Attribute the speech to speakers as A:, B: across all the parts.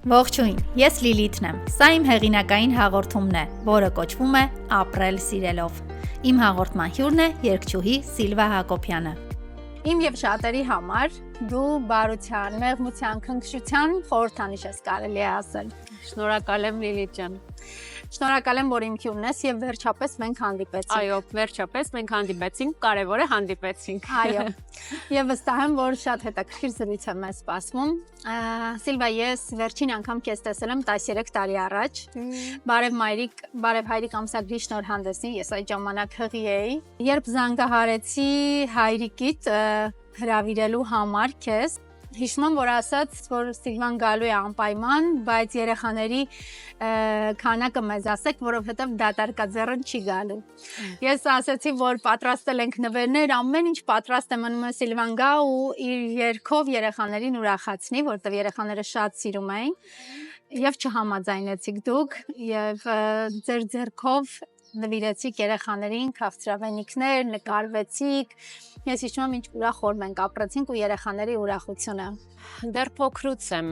A: Ողջույն, ես Լիլիթն եմ, սա իմ հեղինակային հաղորդումն է, որը կոչվում է «Ապրել սիրելով»։ Իմ հաղորդման հյուրն է երգչուհի Սիլվա Հակոբյանը։
B: Իմ և շատերի համար դու բարության, մեղմության, քնքշության խորհրդանիշ ես, կարելի է ասել։
C: Շնորհակալ եմ Լիլիթ ջան։
B: Շնորհակալ եմ, որ իմ հյուրն ես եւ վերջապես մենք հանդիպեցինք։
C: Այո, վերջապես մենք հանդիպեցինք, կարևորը հանդիպեցինք։
B: Այո։ Եվ վստահ եմ, որ շատ հետաքրքիր զրույց է մեզ սպասվում։ Սիլվա, ես վերջին անգամ քեզ տեսել եմ 13 տարի առաջ։ Բարև հայրիկ ամսագրի շնորհանդեսին, ես այդ ժամանակ հղի էի։ Երբ զանգահարեցի հայրիկիդ հրավիրելու համար քեզ, հիշում եմ, որ ասաց, որ Սիլվան գալու է անպայման, բայց երեխաների քանակը մեզ ասեք, որովհետև դատարկաձեռն չի գալու։ Ես ասացի, որ պատրաստել ենք նվերներ, ամեն ինչ պատրաստ է, մնում է Սիլվան գա ու իր երգով երեխաներին ուրախացնի, որովհետև երեխաները շատ սիրում էին, եւ չհամաձայնեցիք դուք, եւ ձեր ձեռքով նվիրեցիք երեխաներին քաղցրավենիքներ, նկարվեցիք։ Ես հիշում եմ, ինչ ուրախ օր մենք ապրեցինք ու երեխաների ուրախությունը։
C: Դեռ փոքրուց եմ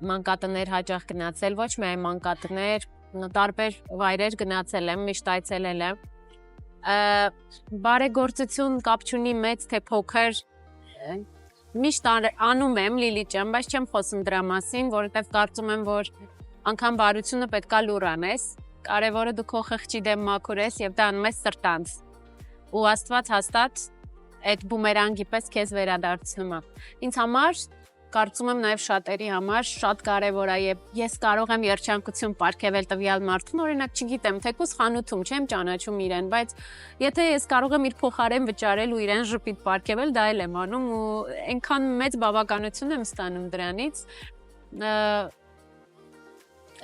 C: մանկատներ հաճախ գնացել, ոչ միայն մանկատներ, տարբեր վայրեր գնացել եմ, միշտ այցելել եմ։ Բարեգործություն կապ չունի մեծ թե փոքր, միշտ անում եմ Լիլիթ ջան, բայց չեմ խոսում դրա մասին, որովհետև կարծում եմ, որ անգամ բարությունը պետքա լուր անես, կարևորը դու քո խղճի դեմ մաքուր ես եւ դա անում ես սրտանց։ Ու Աստված հաստատ այդ բումերանգի պես քեզ վերադարձնում է։ Ինձ համար, կարծում եմ նաև շատերի համար շատ կարևոր է եւ ես կարող եմ երջանկություն ապարգևել տվյալ մարդուն, օրինակ չգիտեմ, թեկուզ խանութում չեմ ճանաչում իրեն, բայց եթե ես կարող եմ իր փոխարեն վճարել ու իրեն ժպիտ ապարգևել, դա էլ եմ անում ու այնքան մեծ բավականություն եմ ստանում դրանից։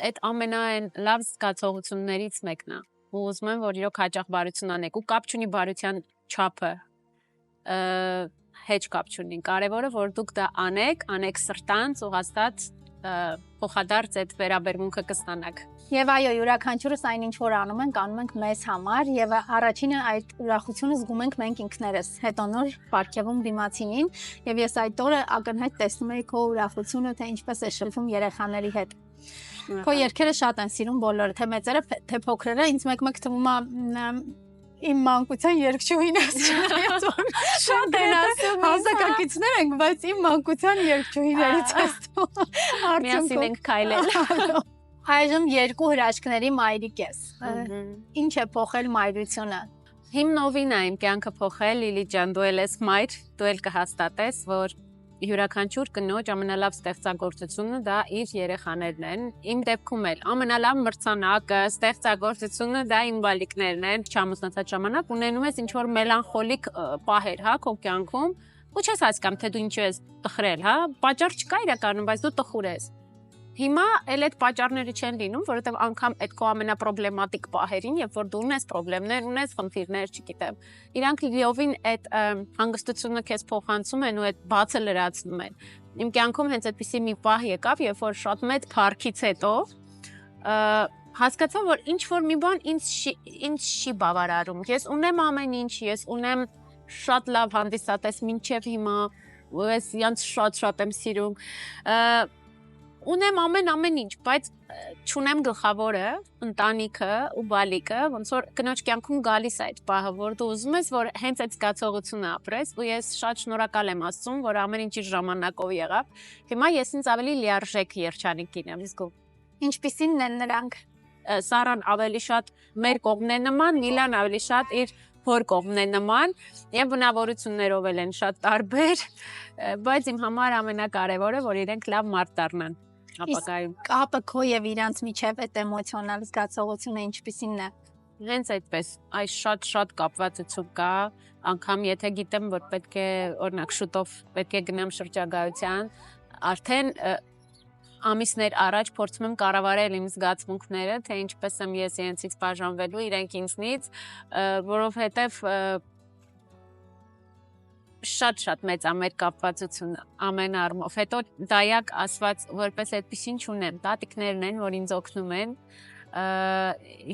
C: Այդ ամենայն լավ զգացողություններից մեկն է։ Ու ուզում եմ, որ իրոք հաճախ բարություն անեք ու կապ չունի բարության չափը, հեչ կապ չունի։ Կարևորը որ դուք դա անեք սրտանց ու հաստատ փոխադարձ այդ վերաբերմունքը կստանաք։
B: Եվ այո, յուրաքանչյուրս այն ինչ որ անում ենք մեզ համար եւ առաջինը այդ ուրախությունը զգում ենք մենք ինքներս, հետո նոր ապարգևում դիմացինին եւ ես այդ օրը ակնհայտ տեսնում էի քո ուրախությունը, թե ինչպես է շփվում երեխաների հետ։ Քո երգերը շատ են սիրում բոլորը, թե մեծերը, թե փոքրերը, ինձ մեկ թվում է իմ մանկության երգչուհին ես, շատ են ասում, հասակակիցներ ենք, բայց իմ մանկության երգչուհիներից ես թվում։
C: Միասին ենք քայլել։
B: Այժմ երկու հրաշքների մայրիկ ես։ Ինչ է փոխել մայրությունը։
C: Հիմնովին է իմ կյանքը փոխել, Լիլիթ ջան, դու էլ ես մայր, դու էլ կհաստատես, որ յուրաքանչյուր կնոջ ամենալավ ստեղծագործությունը դա իր երեխաներն են։ Իմ դեպքում էլ ամենալավ մրցանակը, ստեղծագործությունը դա իմ բալիկներն են։ Չամուսնացած ժամանակ ունենում ես ինչ-որ մելանխոլիկ պահեր, հա, քո կյանքում, ու չես հասկանում, թե դու ինչու ես տխրել, հա, պատճառ չկա իրականում, բայց դու տխուր ես։ Հիմա էլ այդ պատճառները չեն լինում, որովհետև անգամ այդ քո ամենապրոբլեմատիկ պահերին, երբ որ դու ունես խնդիրներ, խնդիրներ, չգիտեմ, իրանք լիովին այդ հանգստությունը քեզ փոխանցում են ու այդ բացը լրացնում են։ Իմ կյանքում հենց այդպիսի մի պահ եկավ, երբ որ շատ մեծ փառքից հետո հասկացա, որ ինչ որ մի բան ինձ չի բավարարում։ Ես ունեմ ամեն ինչ, ես ունեմ շատ լավ հանդիսատես մինչև հիմա, ու ես իրանց շատ եմ սիրում։ Ունեմ ամեն ինչ, բայց չունեմ գլխավորը, ընտանիքը ու բալիկը, ոնց որ կնոջ կյանքում գալիս է այդ պահը, որ դու ուզում ես, որ հենց այդ զգացողությունը ապրես, ու ես շատ շնորհակալ եմ Աստծուն, որ ամեն ինչ իր ժամանակով եղավ։ Հիմա ես ինձ ավելի լիարժեք երջանիկ եմ զգում։
B: Ինչպիսին են նրանք։
C: Սարան ավելի շատ մեր կողմն է նման, Միլան ավելի շատ իր հոր կողմն է նման, եւ բնավորություններով էլ են շատ տարբեր, բայց իմ համար ամենակարևորը, որ իրենք լավ մարդ դառնան։
B: Կապը քո եւ իրանց միջև այդ էմոցիոնալ զգացողությունը ինչպիսին է։
C: Հենց այդպես, այս շատ կապվածություն կա, անգամ եթե գիտեմ, որ պետք է օրինակ շուտով պետք է գնամ շրջագայության, արդեն ամիսներ առաջ փորձում եմ կառավարել իմ զգացմունքները, թե ինչպես եմ ես իրենցից բաժանվելու, իրենք ինձնից, որովհետև շատ մեծ է մեր կապվածությունը ամեն առումով։ Հետո դայակ ասված որպես այդպեսին չունեմ, տատիկներն են, որ ինձ օգնում են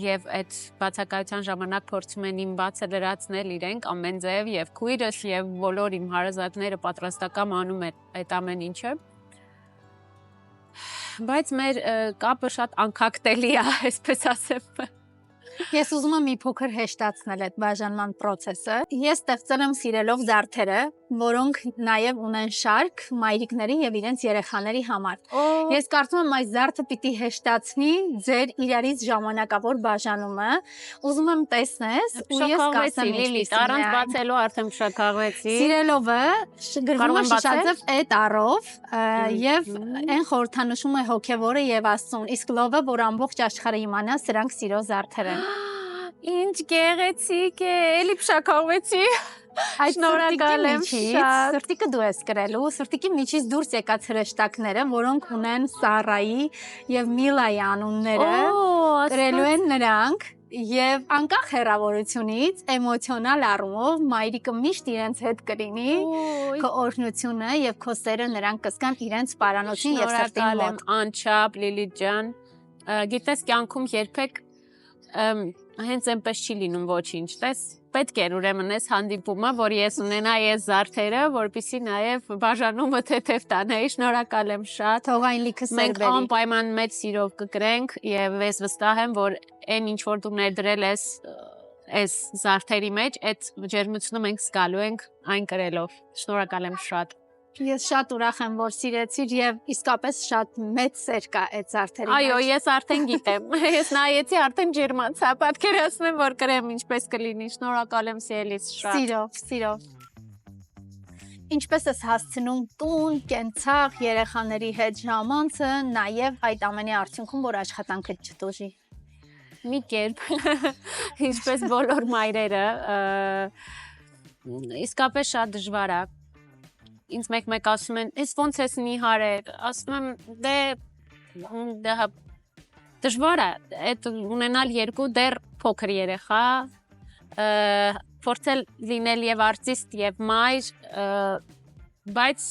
C: եւ այդ բացակայության ժամանակ փորձում են իմ բացը լրացնել իրենք ամեն ձև եւ քույրս եւ բոլոր իմ հարազատները պատրաստական անում են այդ ամեն ինչը։ բայց մեր կապը շատ անկակտելի է, այսպես ասեմ։
B: Ես ուզում եմ մի փոքր հեշտացնել այդ բաժանման process-ը։ Ես ստեղծել եմ սիրելով զարդերը, որոնք նաև ունեն շարք մայրիկների եւ իրենց երեխաների համար։ Ես կարծում եմ այս զարդը պիտի հեշտացնի ձեր իրարից ժամանակավոր բաժանումը։ Ուզում եմ տեսնես ու ես կասեմ
C: Լիլիթ, առանց բացելու արդեն շաքաղվեցի։
B: Սիրելովը գրվում է շշաձև տառով եւ այն խորհրդանշում է հոգեվորը եւ Աստծուն, իսկ լովը, որ ամբողջ աշխարհը իմանա, սրանք սիրո զարդեր են։
C: Ինչ գեղեցիկ է, էլի փշակողվեցի։
B: Շնորհակալ եմ շատ։ Սրտիկը դու ես գրելու, սրտիկի միջից դուրս եկած հրեշտակները, որոնք ունեն Սարայի եւ Միլայի անունները, գրելու են նրանք եւ անկախ հեռավորությունից էմոցիոնալ առումով մայրիկը միշտ իրենց հետ կլինի, քո օրհնությունը եւ քո սերը նրանք կզգան իրենց պարանոցին եւ սրտին մոտ։
C: Անչափ Լիլիթ ջան, գիտես կյանքում երբեք հենց այնպես չի լինում ոչինչ, տես պետք է ուրեմն այս հանդիպումը, որ ես ունենայի այս զարդերը, որպեսզի նաև բաժանումը թեթև տանեի, շնորհակալ եմ շատ։
B: Թող այն լիքը սեր
C: Մենք
B: բերի։
C: անպայման մեծ սիրով կկրենք եւ ես վստահ եմ, որ այն ինչ որ դու ներդրել ես այս զարդերի մեջ, այդ ջերմությունը մենք զգալու ենք այն կրելով։ Շնորհակալ եմ շատ։
B: Ես շատ ուրախ եմ, որ սիրեցիր եւ իսկապես շատ մեծ սեր կա այդ զարդերի մեջ։
C: Այո, ես արդեն գիտեմ։ Ես նայեցի, արդեն ջերմացա, պատկերացնեմ, որ կրեմ ինչպես կլինի։ Շնորհակալ եմ սիրելիս շատ։
B: Սիրով։ Ինչպես ես հասցնում տուն, կենցաղ, երեխաների հետ ժամանցը, նաեւ այդ ամենի արդյունքում, որ աշխատանքը չտուժի։
C: Մի կերպ, ինչպես բոլոր մայրերը, իսկապես շատ դժվար է։ Ինձ մեկ ասում են, «Էս ոնց ես նիհարել», ասում եմ, դե դժվար է, այդ ունենալ երկու դեռ փոքր երեխա, փորձել լինել եւ արտիստ եւ մայր, բայց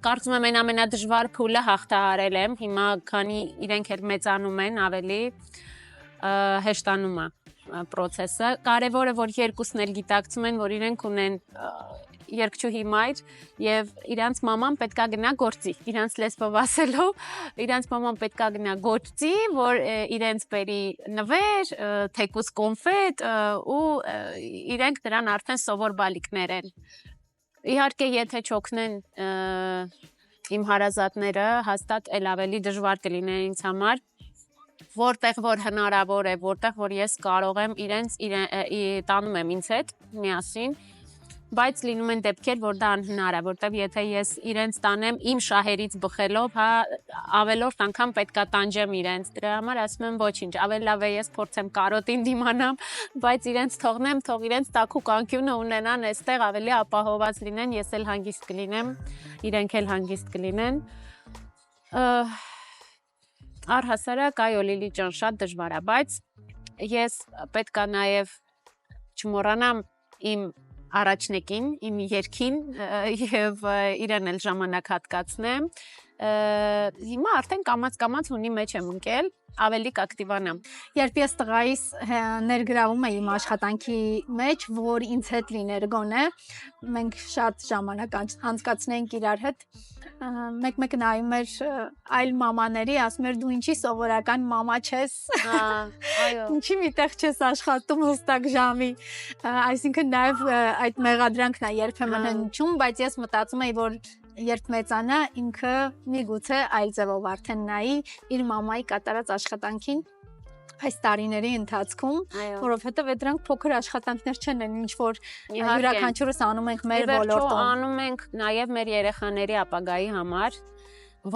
C: կարծում եմ այն ամենադժվար փուլը հաղթահարել եմ, հիմա քանի իրենք էլ մեծանում են ավելի հեշտանում է process-ը, կարևորը որ երկուսն էլ գիտակցում են, որ իրենք ունեն երկչուհի մայր եւ իրանց մաման պետքա գնա գործի, իրանց լեզվով ասելով, իրանց մաման պետքա գնա գործի, որ իրենց բերի նվեր, թեկուզ կոնֆետ ու իրենք դրան արդեն սովոր բալիկներ են։ Իհարկե, եթե չօգնեն իմ հարազատները, հաստատ էլ ավելի դժվար կլիներ ինձ համար, որտեղ որ հնարավոր է, որտեղ որ ես կարող եմ իրենց տանում եմ ինձ հետ միասին, բայց լինում են դեպքեր, որ դա անհնար է, որտեղ եթե ես իրենց տանեմ իմ շահերից բխելով, հա, ավելորդ անգամ պետքա տանջեմ իրենց, դրա համար ասում եմ ոչինչ, ավելի լավ է ես փորձեմ կարոտին դիմանամ, բայց իրենց թողնեմ, թող իրենց տաքուկ անկյունը ունենան, այստեղ ավելի ապահովված լինեն, ես էլ հանգիստ կլինեմ, իրենք էլ հանգիստ կլինեն։ Առհասարակ, այո, Լիլիթ ջան, շատ դժվար է, բայց ես պետքա նաև չմոռանամ իմ առաջնեկին, իմ երգին եւ իրեն էլ ժամանակ հատկացնեմ։ Հիմա արդեն կամաց ունի մեջ եմ ընկել, ավելի կակտիվանամ։
B: Երբ ես տղայիս ներգրավում եմ իմ աշխատանքի մեջ, որ ինձ հետ լիներ գոնե, մենք շատ ժամանակ անցկացնենք իրար հետ, մեկ նայում էր այլ մամաների, ասում էր դու ինչի սովորական մամա չես, ինչի միտեղ չես աշխատում հստակ ժամի, այսինքն նաև այդ մեղադրանքն է երբեմն հնչում, բայց ես մտածում եի, որ երբ մեծանա ինքը միգուցե այլ ձևով արդեն նայի իր մամայի կատարած աշխատանքին այս տարիների ընթացքում, որովհետև դրանք փոքր աշխատանքներ չեն, ինչ որ յուրաքանչյուրս անում ենք մեր ոլորտում։
C: Անում ենք նաև մեր երեխաների ապագայի համար,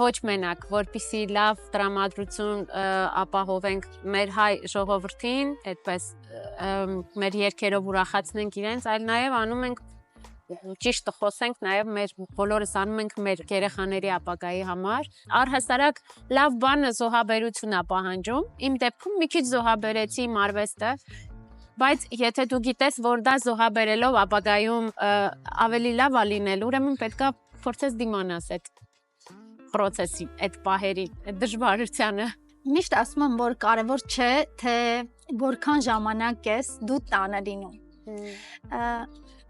C: ոչ մենակ, որպեսզի լավ տրամադրություն ապահովենք մեր հայ ժողովրդին, այդպես մեր երգերով ուրախացնենք իրենց, այլ նաև անում ենք ճիշտ խոսենք նաև մեր բոլորս անում ենք մեր երեխաների ապագայի համար։ Առհասարակ լավ բանը զոհաբերություն է պահանջում։ Իմ դեպքում մի քիչ զոհաբերեցի իմ արվեստը, բայց եթե դու գիտես, որ դա զոհաբերելով ապագայում ավելի լավ է լինել, ուրեմն պետքա փորձես դիմանաս այդ process-ի, այդ պահերի, այդ դժվարությանը։
B: Միշտ ասում եմ, որ կարևոր չէ, թե որքան ժամանակ ես դու տանը լինում։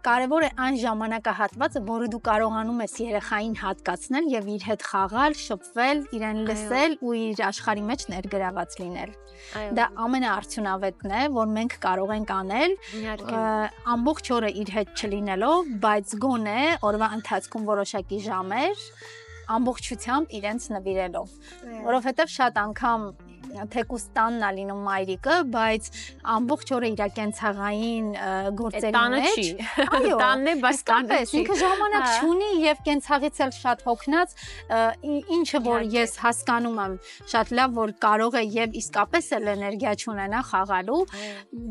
B: կարևոր է այն ժամանակահատվածը, որը դու կարողանում ես երեխային հատկացնել եւ իր հետ խաղալ, շփվել, իրեն լսել ու իր աշխարհի մեջ ներգրաված լինել։ Դա ամենաարդյունավետն է, որ մենք կարող ենք անել, ամբողջ օրը իր հետ չլինելով, բայց գոնե օրվա ընթացքում որոշակի ժամեր ամբողջությամբ իրենց նվիրելով, որովհետեւ շատ անգամ թեկուզ տանն է լինում մայրիկը, բայց ամբողջ օրը իր կենցաղային գործերի մեջ, այո, տանն է, բայց տանը չի։ Ինքը ժամանակ չունի եւ կենցաղից էլ շատ հոգնած, ինչը որ ես հասկանում եմ շատ լավ, որ կարող է եւ իսկապես էլ էներգիա չունենա խաղալու,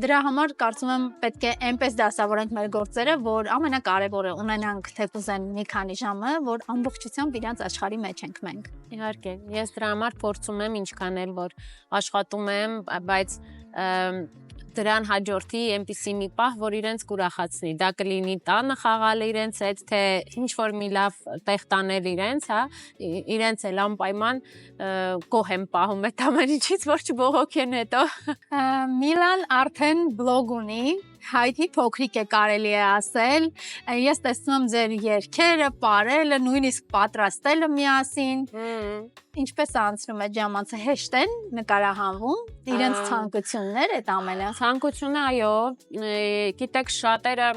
B: դրա համար կարծում եմ պետք է այնպես դասավորենք մեր գործերը, որ ամենակարևորը ունենանք թեկուզ են մի քանի ժամը, որ ամբողջությամբ իրանց աշխարհի մեջ ենք մենք։
C: Իհարկե, ես դրա համար փորձում եմ ինչքան էլ որ աշխատում եմ, բայց դրան հաջորդի այնպիսի մի պահ, որ իրենց կուրախացնի, դա կլինի տանը խաղալ իրենց հետ, թե ինչ-որ մի լավ տեղ տանել իրենց, հա, իրենց էլ անպայման գոհ եմ պահում այդ ամեն ինչից, որ չբողոքեն հետո։
B: Միլան արդեն բլոգ ունի, հայտնի փոքրիկ է կարելի է ասել, ես տեսնում եմ ձեր երգերը, պարելը, նույնիսկ պատրաստելը միասին, ինչպես անցնում է ժամանցը, հեշտ են նկարահանվում, իրենց ցանկություններ այդ ամենը։
C: Ցանկությունը, այո, գիտեք շատերը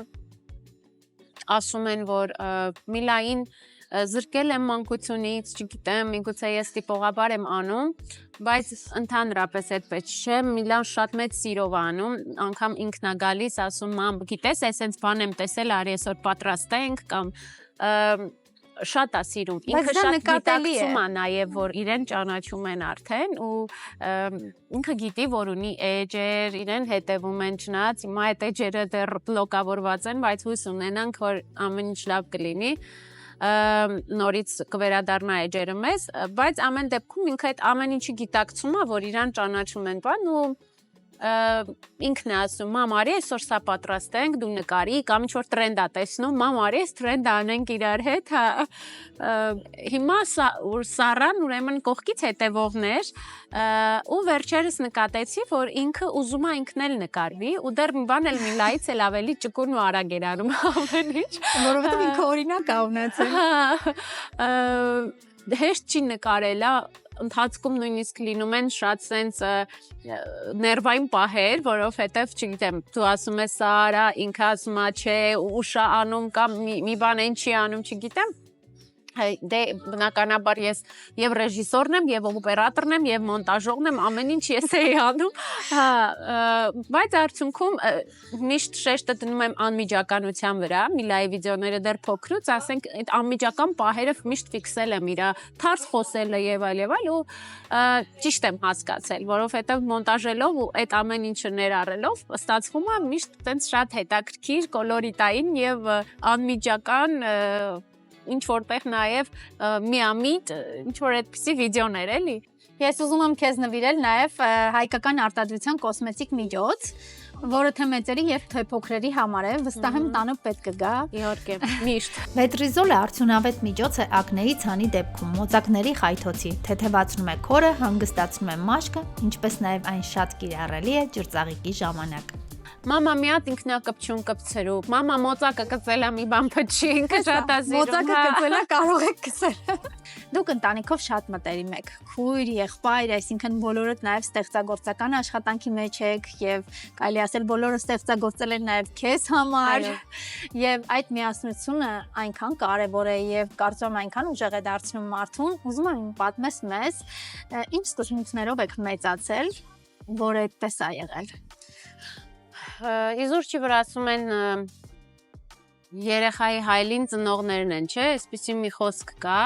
C: ասում են, որ Միլային զրկել եմ մանկությունից, չգիտեմ, միգուցե ես տիպողաբար եմ անում, բայց ընդհանրապես այդպես չէ, Միլան շատ մեծ սիրով անում, անգամ ինքն է գալիս, ասում մամ, գիտես, այսպես բան եմ տեսել, արի այսօր պատրաստենք կամ շատ է սիրում, ինքը շատ գիտակցում է նաև, որ իրեն ճանաչում են արդեն ու ինքը գիտի, որ ունի էջեր, իրեն հետևում են չնայած, հիմա այդ էջերը դեռ բլոկավորված են, բայց հույս ունենանք, որ ամեն ինչ լավ կլինի, նորից կվերադառնա էջերը մեզ, բայց ամեն դեպքում ինքը այդ ամեն ինչի գիտակցում է, որ իրան ճանաչում են բան ու ինքն է ասում, մամ արի այսօր սա պատրաստենք, դու նկարի կամ ինչ-որ տրենդ է տեսնում, մամ արի այս տրենդը անենք իրար հետ, հիմա Սառան ուրեմն կողքից հետևողներ ու վերջերս նկատեցի, որ ինքը ուզում է ինքն էլ նկարվի ու դեռ մի բան էլ Միլայից էլ ավելի ճկուն ու արագ էր անում ամեն ինչ,
B: որովհետև ինքը օրինակ է ունեցել։
C: Հեշտ չի նկարելա, ընթացքում նույնիսկ լինում են շատ սենց ներվային պահեր, որովհետև, չգիտեմ, դու ասում ես սա արա, ինքը ասում է չէ, ուշ է անում կամ մի բան այն չի անում, չգիտեմ, դե բնականաբար ես եւ ռեժիսորն եմ, եւ օպերատորն եմ, եւ մոնտաժողն եմ, ամեն ինչ ես էի անում, բայց արդյունքում միշտ շեշտը դնում եմ անմիջականության վրա, Միլայի վիդեոները դեռ փոքրուց, ասենք այդ անմիջական պահերը միշտ ֆիքսել եմ իրա, թարս խոսելը եւ այլ ու ճիշտ եմ հասկացել, որովհետեւ մոնտաժելով ու այդ ամեն ինչը ներառելով ստացվում է միշտ տենց շատ հետաքրքիր, կոլորիտային եւ անմիջական ինչ որտեղ նաև միամիտ ինչ որ այդպիսի վիդեոներ էլի։
B: Ես ուզում եմ քեզ նվիրել նաև հայկական արտադրության կոսմետիկ միջոց, որը թե մեծերի եւ թե փոքրերի համար է, վստահ եմ տանը պետք կգա։
C: Իհարկե, միշտ։
A: Վետրիզոլը արդյունավետ միջոց է ակնեի ցանի դեպքում, մոծակների խայթոցի, թեթևացնում է քորը, հանգստացնում է մաշկը, ինչպես նաև այն շատ կիրառելի է ջրծաղիկի ժամանակ։
C: Մամա մի հատ ինքնակպչուն կպցրու, մամա մոծակը կծել է մի բան փչի, ինքը շատ է սիրում։
B: Մոծակը կծել է, կարող եք կծել։ Դուք ընտանիքով շատ մտերիմ եք, քույր, եղբայր, այսինքն բոլորդ նաև ստեղծագործական աշխատանքի մեջ եք եւ կարելի ասել բոլորը ստեղծագործել են նաև քեզ համար եւ այդ միասնությունը այնքան կարեւոր է եւ կարծում եմ այնքան ուժեղ է դարձնում մարդուն։ Ուզում եմ պատմես մեզ, ինչ սկզբունքներով եք մեծացել, որ այդպես է եղել։
C: Իզուր չի վրացում են երեխայի հայլին ծնողներն են, չէ, այսպիսի մի խոսք կա,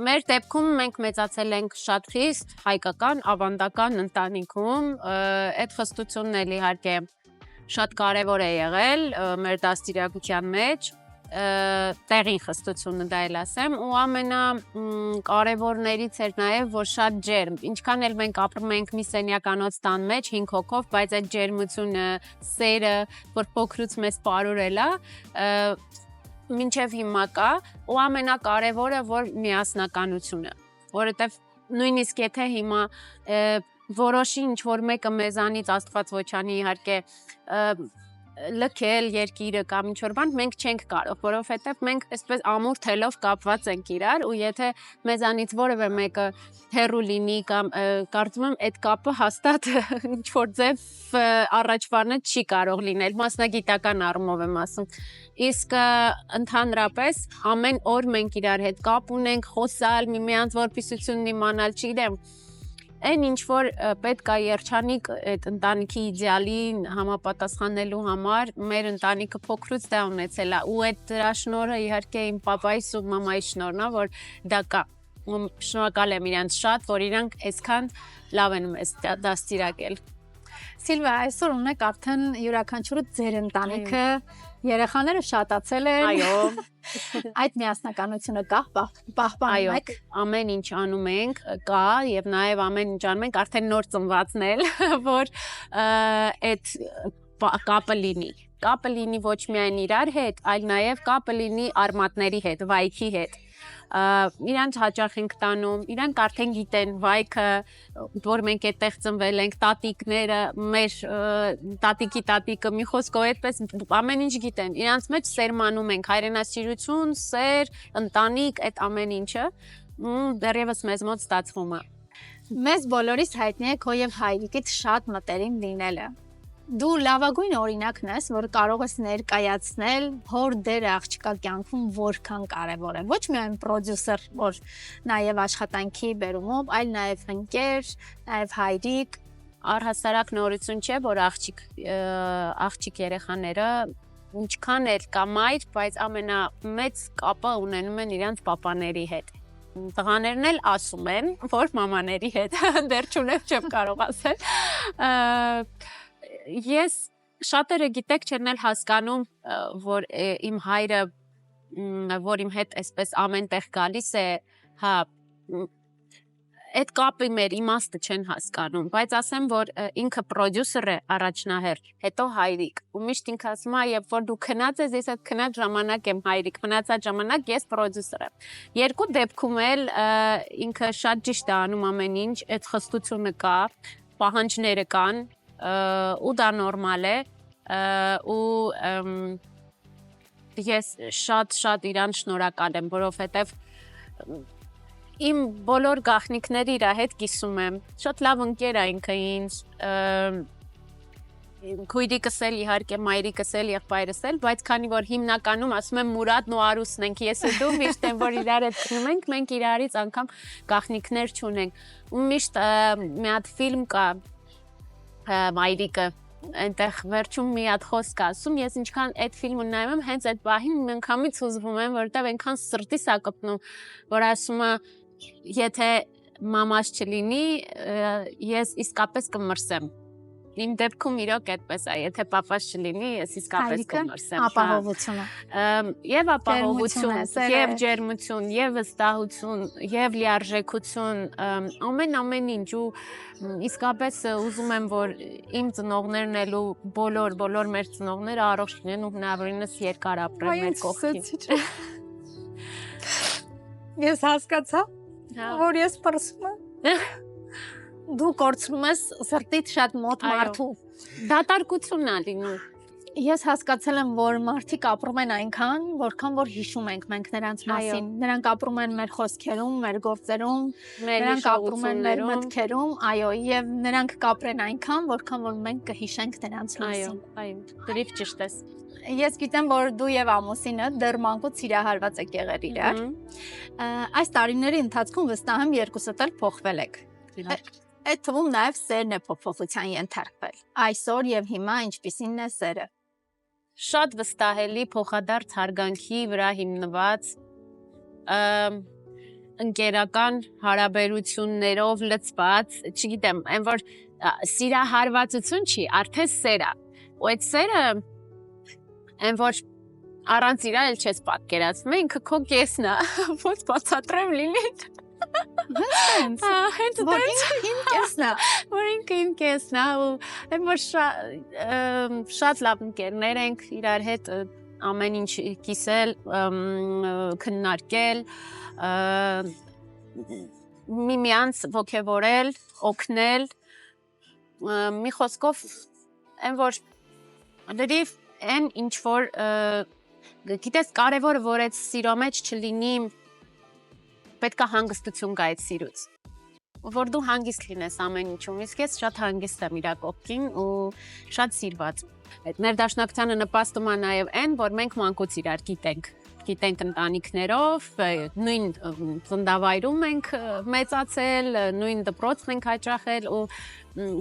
C: մեր դեպքում մենք մեծացել ենք շատ խիստ հայկական, ավանդական ընտանիքում, այդ խստությունն էլ իհարկե շատ կարևոր է եղել մեր դաստիարակության մեջ, տեղին խստությունը դա էլ ասեմ ու ամենակարևորներից էր նաև որ շատ ջերմ ինչքան էլ մենք ապրում ենք մի սենյականոց տան մեջ 5 հոգով բայց այդ ջերմությունը սերը որ փոքրուց մեզ պարուրել է մինչև հիմա կա ու ամենակարևորը որ միասնականությունը որովհետև նույնիսկ եթե հիմա որոշի ինչ որ մեկը մեզանից Աստված ոչ անի իհարկե լքել երկիրը կամ ինչ որ բան մենք չենք կարող, որովհետև մենք այսպես ամուր թելով կապված ենք իրար ու եթե մեզանից որևէ մեկը հեռու լինի կամ կարծում եմ այդ կապը հաստատ ինչ որ ձև առաջվանը չի կարող լինել, մասնագիտական առումով եմ ասում։ Իսկ ընդհանրապես ամեն օր մենք իրար հետ կապ ունենք, խոսալ, միմյանց որպիսություն իմանալ, չգիտեմ, այն ինչ որ պետք է երջանիկ այդ ընտանիքի իդեալին համապատասխանելու համար մեր ընտանիքը փոքրուց դա ունեցել է ու այդ դրա շնորհը իհարկե իմ պապայիս ու մամայիս շնորհն է որ դա կա ու շնորհակալ եմ իրանց շատ որ իրանք այսքան լավ են մեզ դաստիարակել
B: Սիլվա, այսօր ունեք արդեն յուրաքանչյուրը ձեր ընտանիքը, երեխաները շատացել են։
C: Այո։
B: Այդ միասնականությունը կա, պահպանում եք։
C: Ամեն ինչ անում ենք, կա եւ նաեւ ամեն ինչ անում ենք արդեն նոր ծնվածն էլ, որ այդ կապը լինի։ Կապը լինի ոչ միայն իրար հետ, այլ նաեւ կապը լինի արմատների հետ, վայքի հետ։ Իրանց հաճախ ենք տանում, իրանք արդեն գիտեն վայքը, որ մենք այդտեղ ծնվել ենք, տատիկները, մեր տատիկի տատիկը, մի խոսքով այդպես ամեն ինչ գիտեն։ Իրանց մեջ սերմանում ենք հայրենասիրություն, սեր, ընտանիք, այդ ամեն ինչը դեռևս մեզ մոտ ստացվում է։
B: Մեզ բոլորիս հայտնի է քո եւ հայրիկից շատ մտերիմ լինելը։ Դու լավագույն օրինակն ես, որ կարող ես ներկայացնել հոր դերը աղջկա կյանքում որքան կարևոր է։ Ոչ միայն պրոդյուսեր, որ նաև աշխատանքի բերումով, այլ նաև ընկեր, նաև հայրիկ։
C: Առհասարակ նորություն չէ, որ աղջիկ երեխաները ինչքան էլ կա մայր, բայց ամենամեծ կապը ունենում են իրենց պապաների հետ։ Տղաներն էլ ասում են, որ մամաների հետ, դեռ չեմ կարող ասել։ Ես շատերը գիտեք չեն էլ հասկանում, որ իմ հայրը, որ իմ հետ այսպես ամեն տեղ գալիս է, հա, այդ կապի մեր իմաստը չեն հասկանում, բայց ասեմ, որ ինքը պրոդյուսեր է առաջնահերթ, հետո հայրիկ, ու միշտ ինքը ասում է, երբ որ դու քնած ես, ես այդ քնած ժամանակ եմ հայրիկ, մնացած ժամանակ ես պրոդյուսեր եմ։ Երկու դեպքում էլ ինքը շատ ճիշտ է անում ամեն ինչ, այդ խստությունը կա, պահանջները կան, ու դա նորմալ է ու ես շատ իրան շնորհակալ եմ, որովհետև իմ բոլոր գաղտնիքները իր հետ կիսում եմ, շատ լավ ընկեր է ինքը ինձ, քույրիկս էլ իհարկե մայրիկս էլ եղբայրս էլ, բայց քանի որ հիմնականում ասում եմ Մուրադն ու Արուսն ենք, ես ու դու միշտ եմ որ իրար հետ քնում ենք, մենք իրարից անգամ գաղտնիքներ չունենք, ու միշտ մի հատ ֆիլմ կա մայրիկը այնտեղ վերջում մի հատ խոսք ասում, ես ինչքան այդ ֆիլմը նայում եմ, հենց այդ պահին միանգամից հուզվում եմ, որովհետև այնքան սրտիս է կպնում, որ ասում է, եթե մամաս չլինի, ես իսկապես կմրսեմ։ Իմ դեպքում իրոք այդպես է, եթե պապաս չլինի, ես իսկապես կմրսեմ։
B: Ապահովությունը։
C: Եվ ապահովություն, եւ ջերմություն, եւ վստահություն, եւ լիարժեքություն, ամեն ինչ ու իսկապես ուզում եմ, որ իմ ծնողներն էլ ու բոլոր մեր ծնողները առողջ լինեն ու հնարավորինս երկար ապրեն մեր կողքին։
B: Ես հասկացա, որ ես պրսում եմ։ Դու կորցնում ես սրտիդ շատ մոտ մարդու։
C: Դատարկությունն է լինում։
B: Ես հասկացել եմ, որ մարդիկ ապրում են այնքան, որքան որ հիշում ենք մենք նրանց մասին։ Նրանք ապրում են մեր խոսքերում, մեր գործերում, նրանք ապրում են մեր մտքերում, այո, եւ նրանք կապրեն այնքան, որքան որ մենք կհիշենք նրանց մասին։
C: Այո, դրիվ ճիշտ ես։
B: Ես գիտեմ, որ դու եւ ամուսինը դեռ մանկուց սիրահարված եք եղել իրար։ Այս տարիների ընթացքում վստահ եմ երկուսդ էլ փոխվել եք։ Այդ թվում նաև սերն է փոփոխության ենթարկվել։ Այսօր եւ հիմա ինչպիսին է սերը։
C: Շատ վստահելի փոխադարձ հարգանքի վրա հիմնված ընկերական հարաբերություններով լցված, չգիտեմ, այն որ սիրահարվածություն չի, արդեն սեր է։ Ու այդ սերը այն որ առանց իրար էլ չես պատկերացնում, ինքը քո կեսն է, ոնց բացատրեմ Լիլիթ։ Հենց
B: որ իմ կեսն է,
C: որ ինքը իմ կեսն է ու այն որ շատ լավ ընկերներ ենք իրար հետ ամեն ինչ կիսել, քննարկել, միմյանց ոգևորել, օգնել, մի խոսքով այն որ լրիվ այն ինչ որ գիտես կարևորը որ այդ սիրո մեջ չլինի պետքա հանգստություն գա այդ սիրուց որ դու հանգիստ լինես ամեն ինչում, իսկ ես շատ հանգիստ եմ իրա կողքին ու շատ սիրված։ Այդ ներդաշնակցանը նպաստում է նաև այն, որ մենք մանկուց իրար գիտենք ընտանիքներով, նույն ծննդավայրում ենք մեծացել, նույն դպրոցն ենք հաճախել ու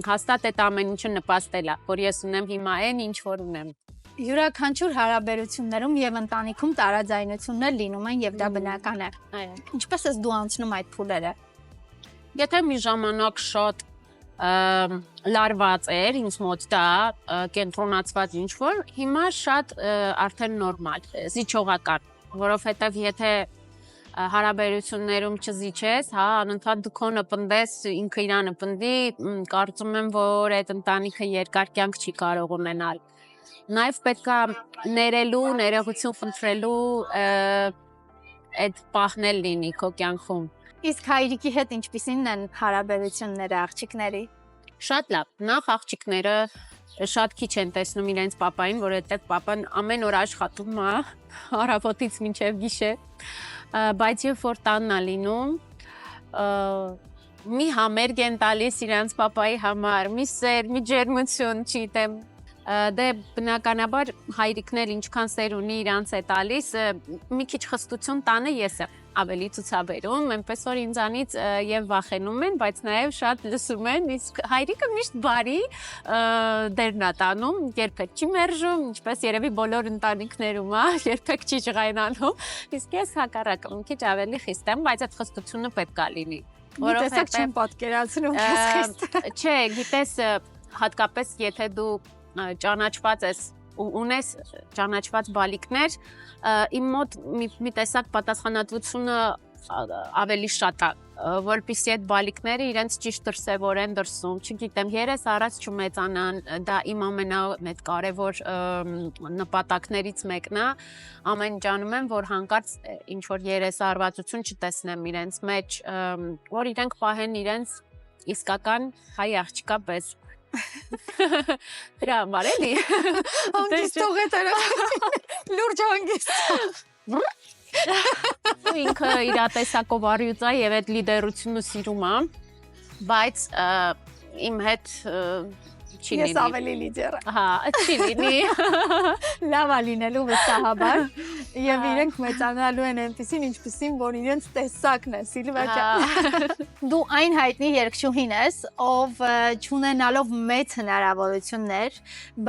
C: հաստատ այդ ամեն ինչը նպաստել է, որ ես ունեմ հիմա այն, ինչ որ ունեմ։
B: Յուրաքանչյուր հարաբերություններում եւ ընտանիքում տարաձայնություններ լինում են եւ դա բնական է։
C: Այո։
B: Ինչպես ես դու անցնում այդ փուլերը։
C: Եթե մի ժամանակ շատ լարված էր, ինձ մոտ դա կենտրոնացված ինչ-որ, հիմա շատ արդեն նորմալ, զիջողական, որովհետև եթե հարաբերություններում չզիջես, հա, անընդհատ դու քոնը պնդես, ինքը իրանը պնդի, կարծում եմ, որ այդ ընտանիքը երկար կյանք չի կարող ունենալ։ Նաև պետք է ներելու, ներողություն խնդրելու այդ պահն էլ լինի քո կյանքում։
B: Իսկ հայրիկի հետ ինչպիսին են հարաբերությունները աղջիկների։
C: Շատ լավ։ Նախ աղջիկները շատ քիչ են տեսնում իրենց պապային, որովհետև պապան ամեն օր աշխատում է, առավոտից մինչև գիշեր, բայց երբ որ տանն է լինում, մի համերգ են տալիս իրենց պապայի համար, մի սեր, մի ջերմություն, չգիտեմ, դե բնականաբար հայրիկներ ինչքան սեր ունի իրանց է տալիս, մի քիչ խստություն տանը ես եմ ավելի ցուցաբերում, այնպես որ ինձանից եւ վախենում են, բայց նաեւ շատ լսում են, իսկ հայրիկը միշտ բարի դերն է տանում, երբեք չի մերժում, ինչպես երևի բոլոր ընտանիքներում է, երբեք չի ջղայնանում, իսկ ես հակառակը մի քիչ ավելի խիստ եմ, բայց այդ խստությունը պետք է լինի։
B: Որովհետեւ չեմ պատկերացնում ես խիստ։
C: Չէ, գիտես, հատկապես եթե դու ճանաչված ես ու ունես ճանաչված բալիկներ, իմ մոտ մի տեսակ պատասխանատվությունը ավելի շատ է, որպեսզի այդ բալիկները իրենց ճիշտ դրսևորեն դրսում, չգիտեմ, երես առած չմեծանան, դա իմ ամենամեծ կարևոր նպատակներից մեկն է, ամեն ինչ անում եմ, որ հանկարծ ինչ որ երեսարվածություն չտեսնեմ իրենց մեջ, որ իրենք պահեն իրենց իսկական հայ աղջկա պես։ Դրա համար էլի։
B: Հանգիստ թողետերը։ Լուրջ հանգիստ։
C: Ինքը իր տեսակով առյուծ է եւ այդ լիդերությունը սիրում է, բայց իմ հետ չի լինի։
B: Ես ավելի լիդեր եմ։
C: Հա, չի լինի։
B: Լավ է լինելու վստահաբար եւ իրենք մեծանալու են այնպեսին, ինչպեսին, որ իրենց տեսակն է, Սիլվա ջան։ Դու այն հայտնի երգչուհին ես, ով չունենալով մեծ հնարավորություններ,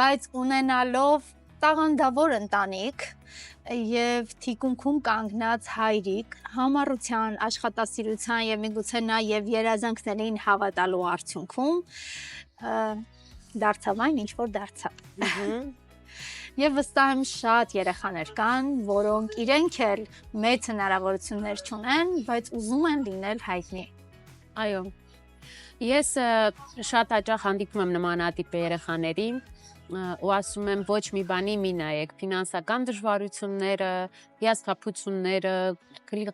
B: բայց ունենալով տաղանդավոր ընտանիք եւ թիկունքում կանգնած հայրիկ, համառության, աշխատասիրության եւ միգուցե նաեւ երազանքներին հավատալու արդյունքում դարձավ այն, ինչ որ դարձավ։ Եվ վստահ եմ շատ երեխաներ կան, որոնք իրենք էլ մեծ հնարավորություններ չունեն, բայց ուզում են լինել հայտնի։
C: Այո։ Ես շատ հաճախ հանդիպում եմ նմանատիպ երեխաների ու ասում եմ ոչ մի բանի մի նայեք, ֆինանսական դժվարությունները, հիասթափությունները,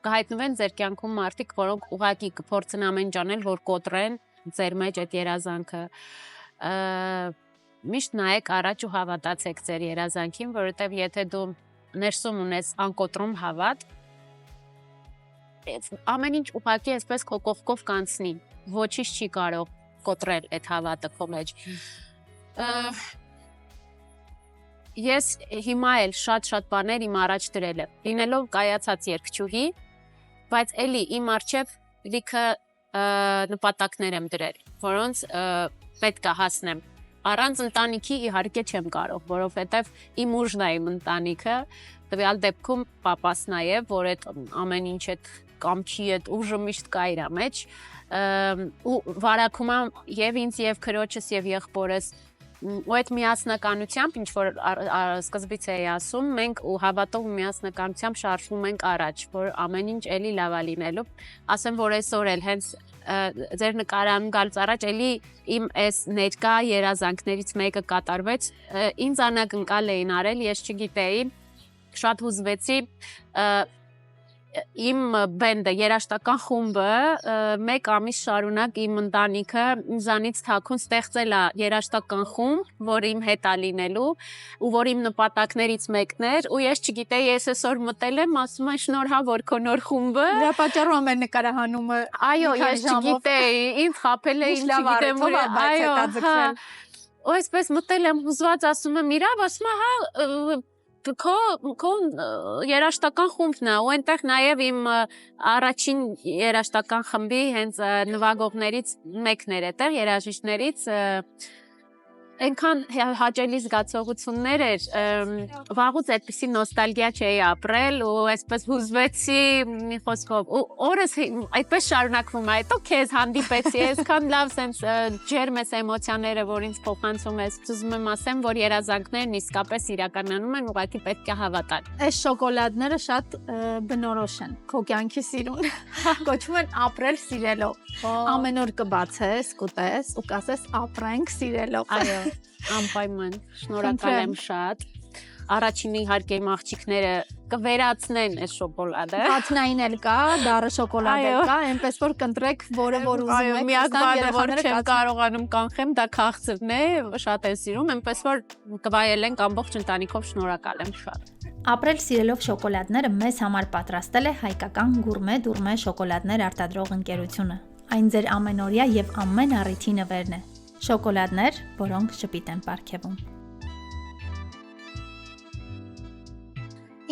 C: կհայտնվեն ձեր կյանքում մարդիկ, որոնք ուղղակի կփորձեն ամեն ինչ անել, որ կոտրեն ձեր մեջ այդ երազանքը։ Միշտ նայեք առաջ ու հավատացեք ձեր երազանքին, որովհետև եթե դու ներսում ունես անկոտրում հավատ, ամեն ինչ ուղղակի այսպես քո կողքով կանցնի, ոչինչ չի կարող կոտրել այդ հավատը քո մեջ։ Ես հիմա էլ շատ բաներ իմ առաջ դրել եմ, լինելով կայացած երգչուհի, բայց էլի իմ առջև լիքը նպատակներ եմ դրել, որոնց պետք է հասնեմ։ Առանց ընտանիքի իհարկե չեմ կարող, որովհետև իմ ուժն է իմ ընտանիքը, տվյալ դեպքում պապասն է, որ այդ ամեն ինչ այդ կամքի այդ ուժը միշտ կա իր մեջ, ու վարակում եմ եւ ինձ եւ քրոջս եւ եղբորս ու այդ միասնականությամբ, ինչ որ սկզբից էի ասում, մենք ու հավատով ու միասնականությամբ շարժվում ենք առաջ, որ ամեն ինչ էլի լավ է լինելու։ Ասեմ, որ այսօր էլ հենց ձեր նկարանում գալուց առաջ էլի իմ այս ներկա երազանքներից մեկը կատարվեց, ինձ անակնկալ էին արել, ես չգիտեի, շատ հուզվեցի, իմ բենդը, երաժշտական խումբը 1 ամիս շարունակ իմ ընտանիքը ինձանից թաքուն ստեղծել է երաժշտական խումբ, որ իմ հետ է լինելու ու որ իմ նպատակներից մեկն էր ու ես չգիտեի, ես այսօր մտել եմ, ասում են շնորհավոր քո նոր խումբը։
B: Դրա պատճառով ամեն նկարահանումը
C: Այո, ես չգիտեի, ինձ խաբել էին, չգիտեմ որ այո, ու այսպես մտել եմ հուզված, ասում եմ իրավ, ասում եմ հա քո երաժշտական խումբն է ու այնտեղ նաև իմ առաջին երաժշտական խմբի հենց նվագողներից մեկն էր այդտեղ երաժիշտներից այնքան հաճելի զգացողություններ էր վաղուց այդպիսի նոստալգիա չէի ապրել ու այսպես հուզվեցի մի խոսքով ու օրս այդպես շարունակվում է հետո քեզ հանդիպեցի այսքան լավ sense ջերմ էս էմոցիաները որ ինձ փոխանցում ես ուզում եմ ասեմ որ երազանքներն իսկապես իրականանում են ուղղակի պետք է հավատալ
B: այս շոկոլադները շատ բնորոշ են քո կյանքի սիրուն կոչվում են ապրել սիրելով ամեն օր կբացես կուտես ու կասես ապրենք սիրելով
C: այո անպայման շնորհակալ եմ շատ առաջինը իհարկե իմ աղջիկները կվերացնեն այս շոկոլադը
B: հատնային էլ կա դառը շոկոլադ էլ կա այնպես որ կընտրեք որը որ ուզում եք
C: միակ բանը որ չեմ կարողանում կանխեմ դա քաղցրն է շատ եմ սիրում այնպես որ կվայելենք ամբողջ ընտանիքով շնորհակալ եմ շատ
A: Ապրել սիրելով շոկոլադները մեզ համար պատրաստել է հայկական գուրմե դուրմե շոկոլադներ արտադրող ընկերությունը Այն ձեր ամենօրյա եւ ամեն առիթի նվերն է Շոկոլադներ, որոնք շպիտ են պարգևում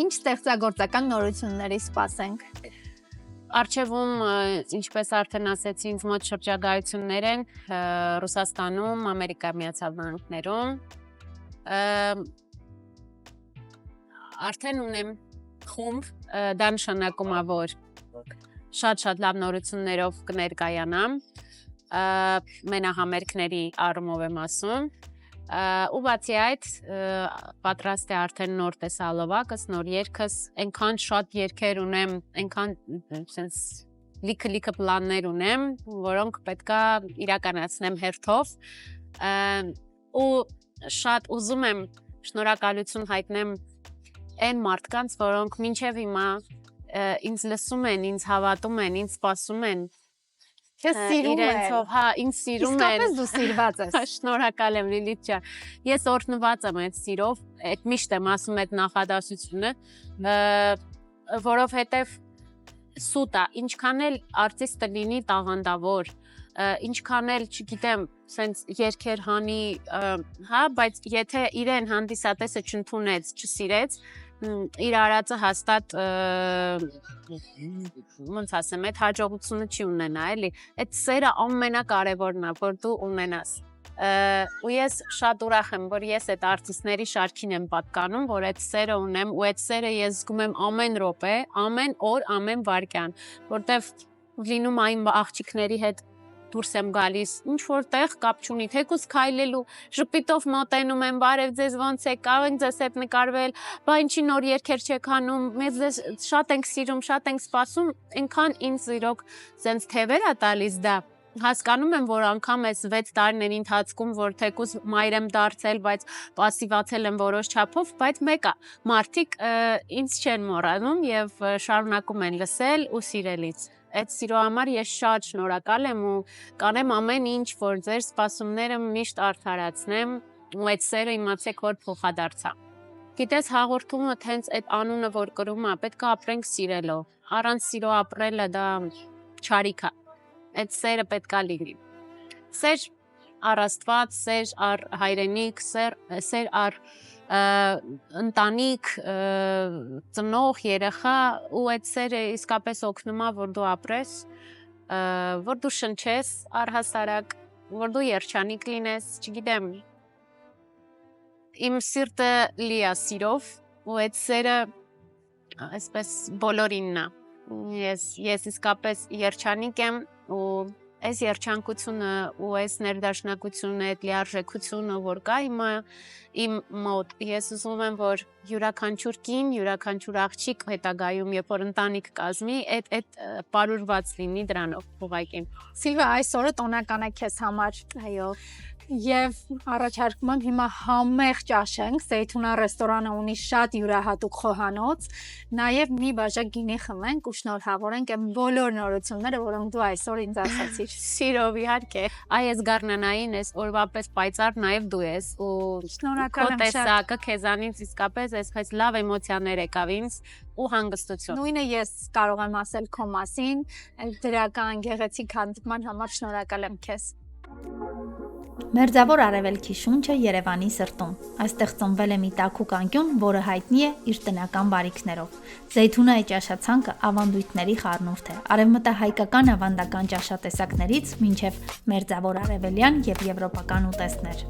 B: Ինչ ստեղծագործական նորությունների սպասենք
C: Արջևում, ինչպես արդեն ասեցի, ինձ մոտ շրջագայություններ են Ռուսաստանում, Ամերիկայի Միացյալ Նահանգներում Արդեն ունեմ խումբ, դա նշանակում է, որ շատ լավ նորություններով կներկայանամ, մենահամերգների առումով եմ ասում, ու բացի այդ պատրաստ է արդեն նոր տեսալովակս, նոր երգս, այնքան շատ երգեր ունեմ, այնքան լիքը պլաններ ունեմ, որոնք պետքա իրականացնեմ հերթով, ու շատ ուզում եմ շնորհակալություն հայտնեմ այն մարդկանց, որոնք մինչև հիմա ինձ լսում են, ինձ հավատում են, ինձ սպասում են
B: Քեզ սիրում են
C: հա, ինձ սիրում են
B: Իսկապես դու սիրված ես
C: Շնորհակալ եմ Լիլիթ ջան Ես օրհնված եմ այդ սիրով, այդ միշտ եմ ասում այդ նախադասությունը, որովհետև սուտ է, ինչքան էլ արտիստը լինի տաղանդավոր, ինչքան էլ, չգիտեմ, սենց երգեր հանի, հա, բայց եթե իրեն հանդիսատեսը չընդունեց, չսիրեց, իր արածը հաստատ ոնց ասեմ, այդ հաջողությունը չի ունենա, էլի, այդ սերը ամենակարևորն է, որ դու ունենաս ու ես շատ ուրախ եմ, որ ես այդ արտիստների շարքին եմ պատկանում, որ այդ սերը ունեմ ու այդ սերը ես զգում եմ ամեն րոպե, ամեն օր, ամեն վայրկյան, որտեվ լինում այն աղջիկների հետ դուրս եմ գալիս, ինչ որտեղ կապ չունի, թեկուզ քայլելու, ժպիտով մոտենում եմ, բարև ձեզ ոնց եք, կարող ենք ձեզ հետ նկարվել, բա ինչի նոր երգեր չեք հանում, մեզ ձեզ շատ ենք սիրում, շատ ենք սպասում, այնքան ինձ իրոք սենց թևեր է տալիս դա Հասկանում եմ, որ անգամ այս 6 տարիների ընթացքում, որ թեկուզ մայր եմ դարձել, բայց պասիվացել եմ որոշ չափով, բայց մեկը մարդիկ ինձ չեն մոռանում եւ շարունակում են լսել ու սիրելից Այդ սիրո համար ես շատ շնորհակալ եմ ու կանեմ ամեն ինչ, որ ձեր սպասումները միշտ արդարացնեմ ու այդ սերը իմացեք, որ փոխադարձա։ Գիտես, հաղորդումը հենց այդ անունը, որ կրում է, պետք է ապրենք սիրելով։ Առանց սիրո ապրելը դա չարիք է։ Այդ սերը պետք է լինի։ Սեր առ Աստված, սեր առ հայրենիք, սեր առ ընտանիք, ծնող, երեխա ու այդ սերը իսկապես օգնում է, որ դու ապրես, որ դու շնչես առհասարակ, որ դու երջանիկ լինես, չգիտեմ, իմ սիրտը լի է սիրով ու այդ սերը այսպես բոլորինն է, ես իսկապես երջանիկ եմ ու այս երջանկությունը ու այս ներդաշնակությունը, այդ լիարժեքությունը, որ կա հիմա իմ մոտ, ես ուզում եմ, որ յուրաքանչյուր կին, յուրաքանչյուր աղջիկ հետագայում, երբ որ ընտանիք կազմի, այդ պարուրված լինի դրանով ուղղակի։
B: Սիլվա, այս օրը տոնական է քեզ համար։
C: Այո։
B: Եվ առաջարկում եմ հիմա համեղ ճաշենք, Զեյթունա ռեստորանը ունի շատ յուրահատուկ խոհանոց, նաև մի բաժակ գինի խմենք ու շնորհավորենք այն բոլոր նորությունները, որոնք դու այսօր ինձ ասացիր։
C: Սիրով իհարկե։ Այս գառնանային ես օրվա պես պայծառ նաև դու ես ու
B: Շնորհակալ եմ շատ։
C: տեսակը քեզանից իսկապես այսպես լավ էմոցիաներ եկավ ինձ ու հանգստություն։
B: Նույնը ես կարող եմ ասել քո մասին, դրական գեղեցիկ հանդիպման համար շնորհակալ եմ քեզ։
A: Մերձավոր Արևելքի շունչը Երևանի սրտում։ Այստեղ ծնվել է մի տաքուկ անկյուն, որը հայտնի է իր տնական բարիքներով։ Զեյթունայի ճաշացանկը ավանդույթների խառնուրդ է։ Արևմտահայկական ավանդական ճաշատեսակներից մինչև մերձավոր արևելյան եւ եվրոպական ուտեստներ։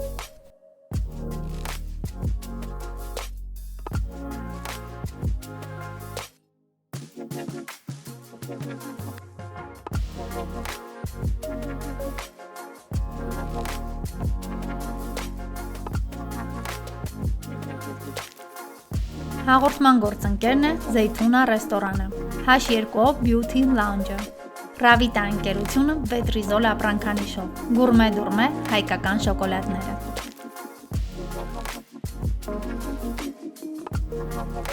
A: Հաղորդման գործընկերն է Զեյթունա ռեստորանը, H2O Beauty Lounge-ը, Ravita ընկերությունը Vetrизol ապրանքանիշով, Gourmet Dourmet հայկական շոկոլադները։